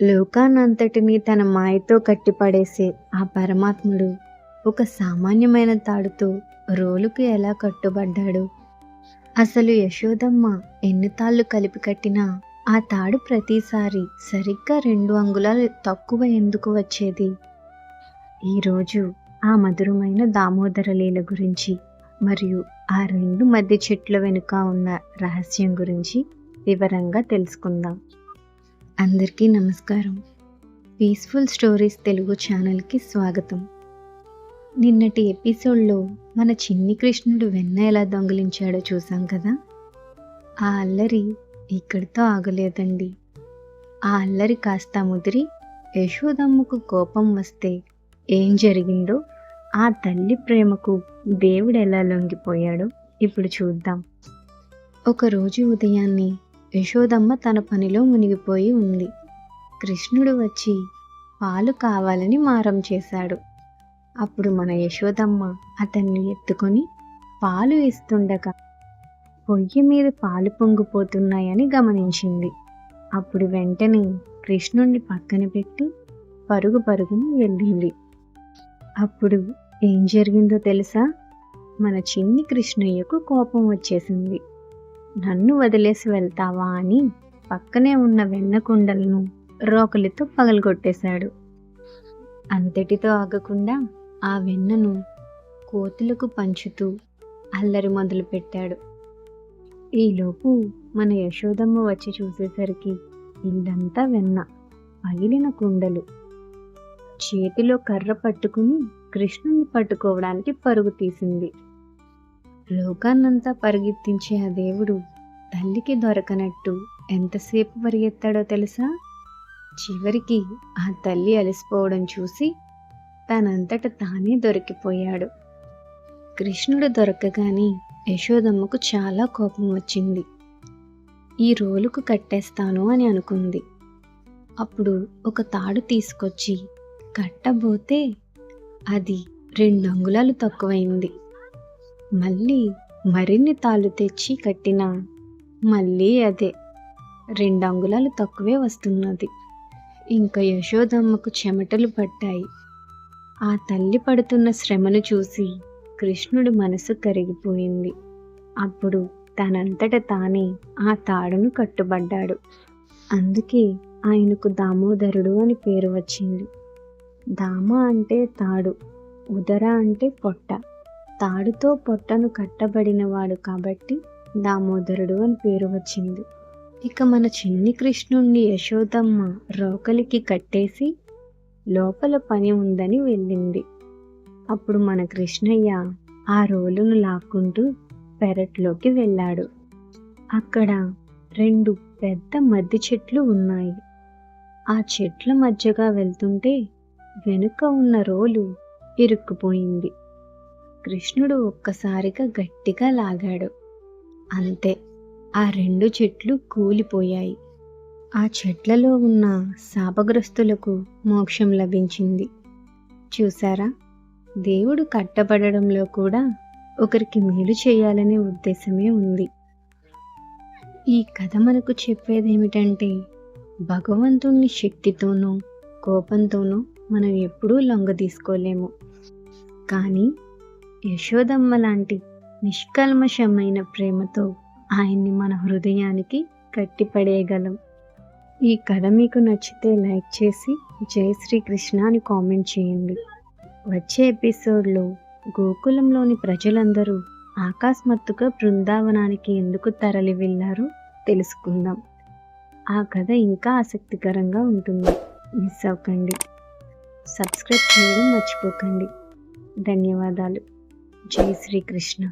లోకానంతటినీ తన మాయతో కట్టిపడేసే ఆ పరమాత్ముడు ఒక సామాన్యమైన తాడుతో రోలుకు ఎలా కట్టుబడ్డాడు? అసలు యశోదమ్మ ఎన్ని తాళ్ళు కలిపి కట్టినా ఆ తాడు ప్రతిసారి సరిగ్గా 2 అంగుళాలు తక్కువ ఎందుకు వచ్చేది? ఈరోజు ఆ మధురమైన దామోదర లీల గురించి మరియు ఆ 2 మధ్య చెట్ల వెనుక ఉన్న రహస్యం గురించి వివరంగా తెలుసుకుందాం. అందరికీ నమస్కారం. పీస్ఫుల్ స్టోరీస్ తెలుగు ఛానల్కి స్వాగతం. నిన్నటి ఎపిసోడ్లో మన చిన్ని కృష్ణుడు వెన్న ఎలా దొంగిలించాడో చూసాం కదా. ఆ అల్లరి ఇక్కడితో ఆగలేదండి. ఆ అల్లరి కాస్త ముదిరి యశోదమ్మకు కోపం వస్తే ఏం జరిగిందో, ఆ తల్లి ప్రేమకు దేవుడు ఎలా లొంగిపోయాడో ఇప్పుడు చూద్దాం. ఒకరోజు ఉదయాన్నే యశోదమ్మ తన పనిలో మునిగిపోయి ఉంది. కృష్ణుడు వచ్చి పాలు కావాలని మారం చేశాడు. అప్పుడు మన యశోదమ్మ అతన్ని ఎత్తుకొని పాలు ఇస్తుండగా పొయ్యి మీద పాలు పొంగిపోతున్నాయని గమనించింది. అప్పుడు వెంటనే కృష్ణుడిని పక్కన పెట్టి పరుగున వెళ్ళింది. అప్పుడు ఏం జరిగిందో తెలుసా? మన చిన్ని కృష్ణయ్యకు కోపం వచ్చేసింది. నన్ను వదిలేసి వెళ్తావా అని పక్కనే ఉన్న వెన్న కుండలను రోకలితో పగలగొట్టేశాడు. అంతటితో ఆగకుండా ఆ వెన్నను కోతులకు పంచుతూ అల్లరి మొదలుపెట్టాడు. ఈలోపు మన యశోదమ్మ వచ్చి చూసేసరికి ఇల్లంతా వెన్న, పగిలిన కుండలు. చేతిలో కర్ర పట్టుకుని కృష్ణుని పట్టుకోవడానికి పరుగు తీసింది. లోకాన్నంతా పరిగెత్తించే ఆ దేవుడు తల్లికి దొరకనట్టు ఎంతసేపు పరిగెత్తాడో తెలుసా? చివరికి ఆ తల్లి అలసిపోవడం చూసి తనంతట తానే దొరికిపోయాడు. కృష్ణుడు దొరకగానే యశోదమ్మకు చాలా కోపం వచ్చింది. ఈ రోలుకు కట్టేస్తాను అని అనుకుంది. అప్పుడు ఒక తాడు తీసుకొచ్చి కట్టబోతే అది 2 అంగుళాలు తక్కువైంది. మళ్ళీ మరిన్ని తాళ్ళు తెచ్చి కట్టినా మళ్ళీ అదే 2 అంగుళాలు తక్కువే వస్తున్నది. ఇంకా యశోదమ్మకు చెమటలు పట్టాయి. ఆ తల్లి పడుతున్న శ్రమను చూసి కృష్ణుడి మనసు కరిగిపోయింది. అప్పుడు తనంతట తానే ఆ తాడును కట్టుబడ్డాడు. అందుకే ఆయనకు దామోదరుడు అని పేరు వచ్చింది. దామ అంటే తాడు, ఉదర అంటే పొట్ట. తాడుతో పొట్టను కట్టబడినవాడు కాబట్టి దామోదరుడు అని పేరు వచ్చింది. ఇక మన చిన్ని కృష్ణుణ్ణి యశోదమ్మ రోకలికి కట్టేసి లోపల పని ఉందని వెళ్ళింది. అప్పుడు మన కృష్ణయ్య ఆ రోలును లాక్కుంటూ పెరట్లోకి వెళ్ళాడు. అక్కడ 2 పెద్ద మద్ది చెట్లు ఉన్నాయి. ఆ చెట్ల మధ్యగా వెళ్తుంటే వెనుక ఉన్న రోలు ఇరుక్కుపోయింది. కృష్ణుడు ఒక్కసారిగా గట్టిగా లాగాడు. అంతే, ఆ 2 చెట్లు కూలిపోయాయి. ఆ చెట్లలో ఉన్న శాపగ్రస్తులకు మోక్షం లభించింది. చూసారా, దేవుడు కట్టబడడంలో కూడా ఒకరికి మేలు చేయాలనే ఉద్దేశమే ఉంది. ఈ కథ మనకు చెప్పేదేమిటంటే, భగవంతుణ్ణి శక్తితోనో కోపంతోనో మనం ఎప్పుడూ లొంగదీసుకోలేము. కానీ యశోదమ్మ లాంటి నిష్కల్మషమైన ప్రేమతో ఆయన్ని మన హృదయానికి కట్టిపడేయగలం. ఈ కథ మీకు నచ్చితే లైక్ చేసి జై శ్రీకృష్ణ అని కామెంట్ చేయండి. వచ్చే ఎపిసోడ్లో గోకులంలోని ప్రజలందరూ అకస్మాత్తుగా బృందావనానికి ఎందుకు తరలి వెళ్ళారో తెలుసుకుందాం. ఆ కథ ఇంకా ఆసక్తికరంగా ఉంటుంది. మిస్ అవ్వకండి. సబ్స్క్రైబ్ చేయడం మర్చిపోకండి. ధన్యవాదాలు. జై శ్రీకృష్ణ.